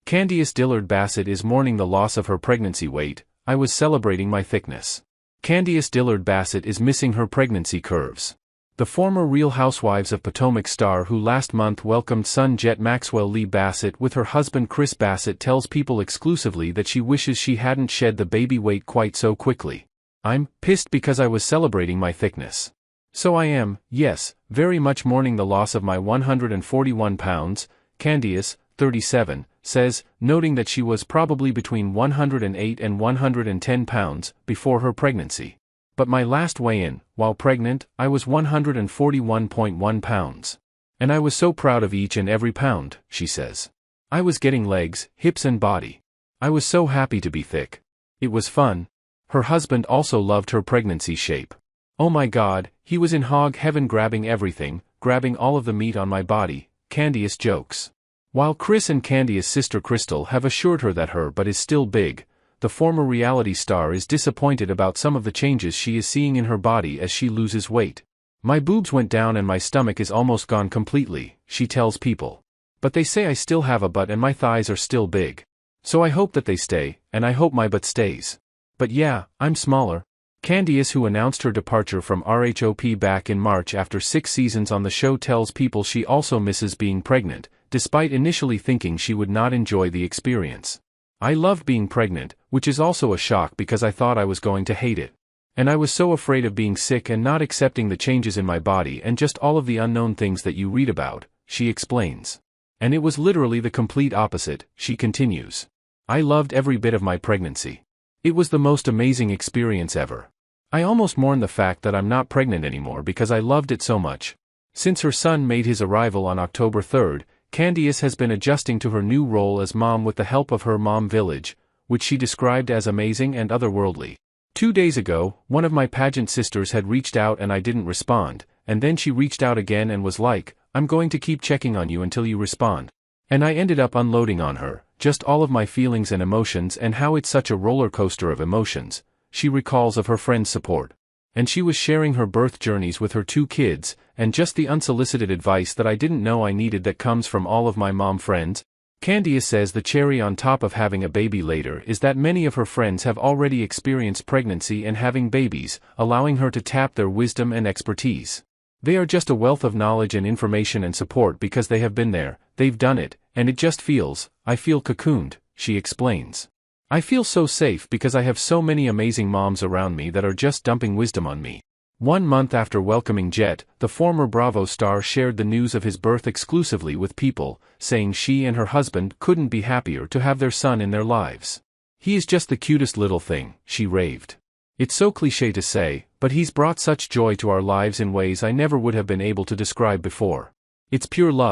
Candiace Dillard Bassett is mourning the loss of her pregnancy weight. I was celebrating my thickness. Candiace Dillard Bassett is missing her pregnancy curves. The former Real Housewives of Potomac star who last month welcomed son Jett Maxwell Lee Bassett with her husband Chris Bassett tells People exclusively that she wishes she hadn't shed the baby weight quite so quickly. "I'm pissed because I was celebrating my thickness. So I am, yes, very much mourning the loss of my 141 pounds, Candiace, 37, says, noting that she was probably between 108 and 110 pounds before her pregnancy. But my last weigh-in, while pregnant, I was 141.1 pounds. And I was so proud of each and every pound," she says. "I was getting legs, hips and body. I was so happy to be thick. It was fun." Her husband also loved her pregnancy shape. "Oh my God, he was in hog heaven grabbing everything, grabbing all of the meat on my body," Candiace jokes. While Chris and Candiace's sister Crystal have assured her that her butt is still big, the former reality star is disappointed about some of the changes she is seeing in her body as she loses weight. "My boobs went down and my stomach is almost gone completely," she tells People. "But they say I still have a butt and my thighs are still big. So I hope that they stay, and I hope my butt stays. But yeah, I'm smaller." Candiace, who announced her departure from RHOP back in March after 6 seasons on the show, tells People she also misses being pregnant, despite initially thinking she would not enjoy the experience. "I loved being pregnant, which is also a shock because I thought I was going to hate it. And I was so afraid of being sick and not accepting the changes in my body and just all of the unknown things that you read about," she explains. "And it was literally the complete opposite," she continues. "I loved every bit of my pregnancy. It was the most amazing experience ever. I almost mourn the fact that I'm not pregnant anymore because I loved it so much." Since her son made his arrival on October 3rd, Candiace has been adjusting to her new role as mom with the help of her mom village, which she described as amazing and otherworldly. 2 days ago, one of my pageant sisters had reached out and I didn't respond, and then she reached out again and was like, "I'm going to keep checking on you until you respond." And I ended up unloading on her, just all of my feelings and emotions and how it's such a roller coaster of emotions, she recalls of her friend's support. And she was sharing her birth journeys with her 2 kids, and just the unsolicited advice that I didn't know I needed that comes from all of my mom friends. Candiace says the cherry on top of having a baby later is that many of her friends have already experienced pregnancy and having babies, allowing her to tap their wisdom and expertise. "They are just a wealth of knowledge and information and support because they have been there, they've done it, and it just I feel cocooned," she explains. "I feel so safe because I have so many amazing moms around me that are just dumping wisdom on me." 1 month after welcoming Jett, the former Bravo star shared the news of his birth exclusively with People, saying she and her husband couldn't be happier to have their son in their lives. "He is just the cutest little thing," she raved. "It's so cliché to say, but he's brought such joy to our lives in ways I never would have been able to describe before. It's pure love."